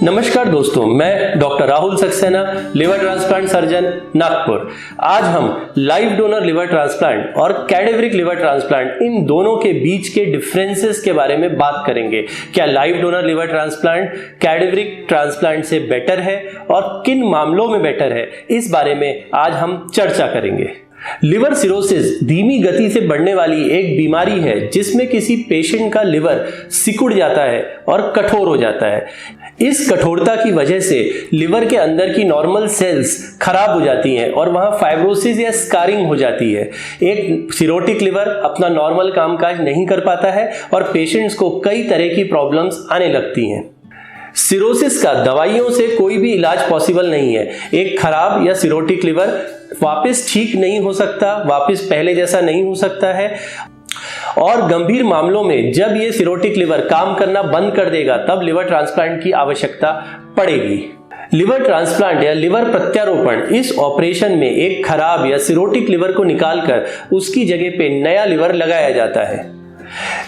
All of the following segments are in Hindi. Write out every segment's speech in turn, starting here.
नमस्कार दोस्तों, मैं doctor Rahul Saxena, liver transplant surgeon, Nagpur. आज हम लाइव डोनर लिवर ट्रांसप्लांट और कैडेवरिक लिवर ट्रांसप्लांट इन दोनों के बीच के डिफरेंसेस के बारे में बात करेंगे। क्या live donor liver transplant cadaveric transplant से बेटर है और किन मामलों में बेटर है, इस बारे में आज हम चर्चा करेंगे। लिवर सिरोसिस धीमी गति से बढ़ने वाली एक बीमारी है जिसमें किसी पेशेंट का लिवर सिकुड़ जाता है और कठोर हो जाता है। इस कठोरता की वजह से लिवर के अंदर की नॉर्मल सेल्स खराब हो जाती हैं और वहां फाइब्रोसिस या स्कारिंग हो जाती है। एक सिरोटिक लिवर अपना नॉर्मल कामकाज नहीं कर पाता है और पेशेंट्स को कई तरह की प्रॉब्लम्स आने लगती हैं। सिरोसिस का दवाइयों से कोई भी इलाज पॉसिबल नहीं है। एक खराब या सिरोटिक लिवर वापस ठीक नहीं हो सकता, वापस पहले जैसा नहीं हो सकता है और गंभीर मामलों में जब ये सिरोटिक लिवर काम करना बंद कर देगा तब लिवर ट्रांसप्लांट की आवश्यकता पड़ेगी। लिवर ट्रांसप्लांट या लिवर प्रत्यारोपण इस ऑपरेशन में एक खराब या सिरोटिक लिवर को निकालकर उसकी जगह पे नया लिवर लगाया जाता है।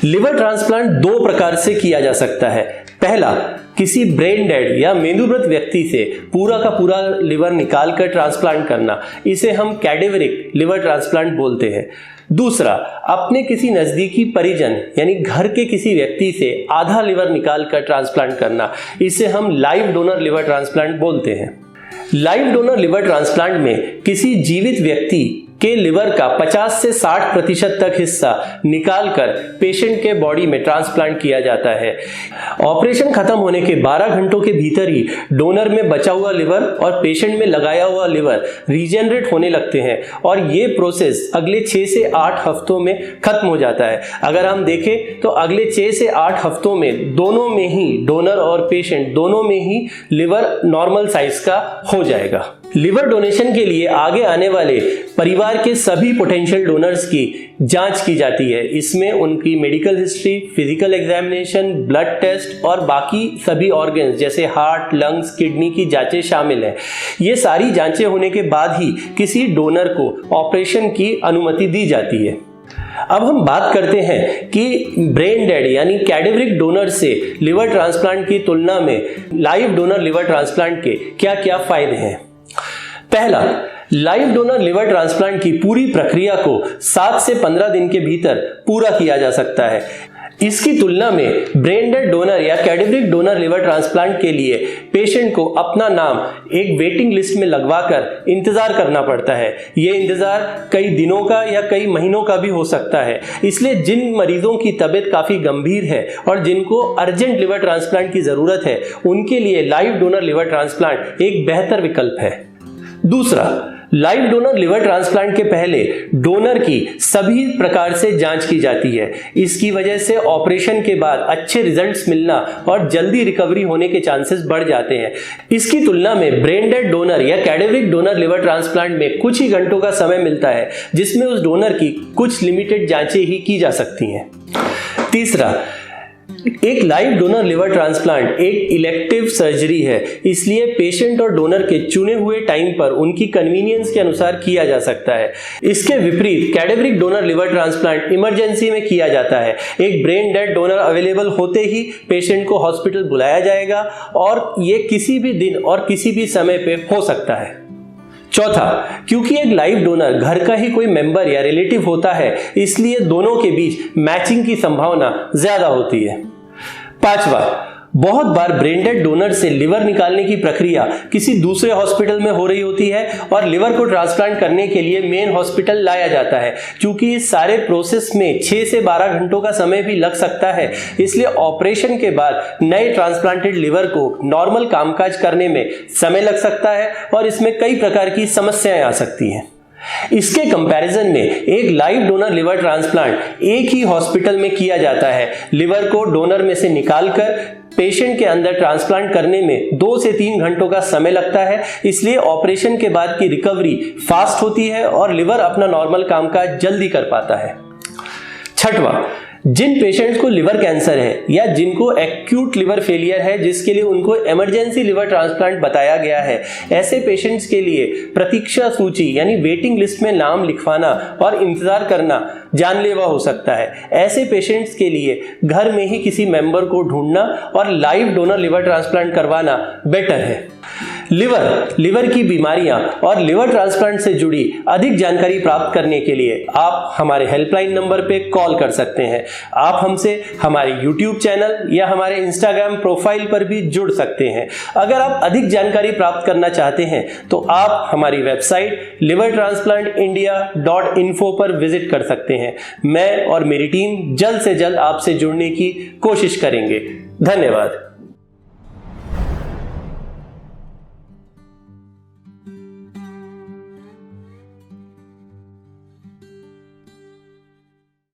लिवर ट्रांसप्लांट दो प्रकार से किया जा सकता है। पहला, किसी ब्रेन डेड या मेंदुमृत व्यक्ति से पूरा का पूरा लिवर निकालकर ट्रांसप्लांट करना, इसे हम कैडेवरिक लिवर ट्रांसप्लांट बोलते हैं। दूसरा, अपने किसी नजदीकी परिजन यानी घर के किसी व्यक्ति से आधा लिवर निकालकर ट्रांसप्लांट करना, इसे हम लाइव डोनर लिवर ट्रांसप्लांट बोलते हैं। लाइव डोनर लिवर ट्रांसप्लांट में किसी जीवित व्यक्ति के लिवर का 50 से 60% तक हिस्सा निकालकर पेशेंट के बॉडी में ट्रांसप्लांट किया जाता है। ऑपरेशन खत्म होने के 12 घंटों के भीतर ही डोनर में बचा हुआ लिवर और पेशेंट में लगाया हुआ लिवर रीजेनरेट होने लगते हैं और ये प्रोसेस अगले 6 से 8 हफ्तों में खत्म हो जाता है। अगर हम देखें तो अगले 6 से 8 हफ्तों में दोनों में ही, डोनर और पेशेंट दोनों में ही लिवर नॉर्मल साइज का हो जाएगा। लिवर डोनेशन के लिए आगे आने वाले परिवार के सभी पोटेंशियल डोनर्स की जांच की जाती है। इसमें उनकी medical history, physical examination, blood test और बाकी सभी ऑर्गन्स जैसे हार्ट, लंग्स, किडनी की जांचें शामिल हैं। ये सारी जांचें होने के बाद ही किसी डोनर को ऑपरेशन की अनुमति दी जाती है। अब हम बात करते हैं कि ब्रेन डेड यानी कैडेवरिक डोनर से लिवर ट्रांसप्लांट की तुलना में लाइव डोनर लिवर ट्रांसप्लांट के क्या क्या फायदे हैं। पहला, लाइव डोनर लिवर ट्रांसप्लांट की पूरी प्रक्रिया को 7 से 15 दिन के भीतर पूरा किया जा सकता है। इसकी तुलना में ब्रेन डेड डोनर या कैडेवरिक डोनर लिवर ट्रांसप्लांट के लिए पेशेंट को अपना नाम एक वेटिंग लिस्ट में लगवाकर इंतजार करना पड़ता है। ये इंतजार कई दिनों का या कई महीनों का भी हो सकता है। इसलिए जिन मरीजों की तबीयत काफी गंभीर है और जिनको अर्जेंट लिवर ट्रांसप्लांट की जरूरत है, उनके लिए लाइव डोनर लिवर ट्रांसप्लांट एक बेहतर विकल्प है। दूसरा, लाइव डोनर लिवर ट्रांसप्लांट के पहले डोनर की सभी प्रकार से जांच की जाती है। इसकी वजह से ऑपरेशन के बाद अच्छे रिजल्ट्स मिलना और जल्दी रिकवरी होने के चांसेस बढ़ जाते हैं। इसकी तुलना में ब्रेन डेड डोनर या कैडेवरिक डोनर लिवर ट्रांसप्लांट में कुछ ही घंटों का समय मिलता है जिसमें उस डोनर की कुछ लिमिटेड जांचें ही की जा सकती हैं। तीसरा, एक लाइव डोनर लिवर ट्रांसप्लांट एक इलेक्टिव सर्जरी है, इसलिए पेशेंट और डोनर के चुने हुए टाइम पर उनकी कन्वीनियंस के अनुसार किया जा सकता है। इसके विपरीत cadaveric donor liver transplant emergency में किया जाता है। एक ब्रेन डेड डोनर अवेलेबल होते ही पेशेंट को हॉस्पिटल बुलाया जाएगा और ये किसी भी दिन और किसी भी समय पे हो सकता है। चौथा, क्योंकि एक लाइव डोनर घर का ही कोई मेंबर या रिलेटिव होता है, इसलिए दोनों के बीच मैचिंग की संभावना ज्यादा होती है। पांचवा, बहुत बार ब्रेन डेड डोनर से लिवर निकालने की प्रक्रिया किसी दूसरे हॉस्पिटल में हो रही होती है और लिवर को ट्रांसप्लांट करने के लिए मेन हॉस्पिटल लाया जाता है। क्योंकि इस सारे प्रोसेस में 6 से 12 घंटों का समय भी लग सकता है, इसलिए ऑपरेशन के बाद नए ट्रांसप्लांटेड लिवर को नॉर्मल कामकाज करने में समय लग सकता है और इसमें कई प्रकार की समस्याएं आ सकती हैं। इसके कंपैरिजन में एक लाइव डोनर लिवर ट्रांसप्लांट एक ही हॉस्पिटल में किया जाता है। लिवर को डोनर में से निकालकर पेशेंट के अंदर ट्रांसप्लांट करने में 2 से 3 घंटों का समय लगता है, इसलिए ऑपरेशन के बाद की रिकवरी फास्ट होती है और लिवर अपना नॉर्मल कामकाज जल्दी कर पाता है। छठवां, जिन पेशेंट्स को लिवर कैंसर है या जिनको एक्यूट लिवर फेलियर है, जिसके लिए उनको इमरजेंसी लिवर ट्रांसप्लांट बताया गया है, ऐसे पेशेंट्स के लिए प्रतीक्षा सूची यानी वेटिंग लिस्ट में नाम लिखवाना और इंतजार करना जानलेवा हो सकता है। ऐसे पेशेंट्स के लिए घर में ही किसी मेंबर को ढूंढना और लाइव डोनर लिवर ट्रांसप्लांट करवाना बेटर है। लिवर की बीमारियां और लिवर ट्रांसप्लांट से जुड़ी अधिक जानकारी प्राप्त करने के लिए आप हमारे हेल्पलाइन नंबर पे कॉल कर सकते हैं। आप हमसे हमारे YouTube चैनल या हमारे Instagram प्रोफाइल पर भी जुड़ सकते हैं। अगर आप अधिक जानकारी प्राप्त करना चाहते हैं तो आप हमारी वेबसाइट livertransplantindia.info पर विजिट कर सकते हैं। मैं और मेरी टीम जल्द से जल्द आपसे जुड़ने की कोशिश करेंगे। धन्यवाद।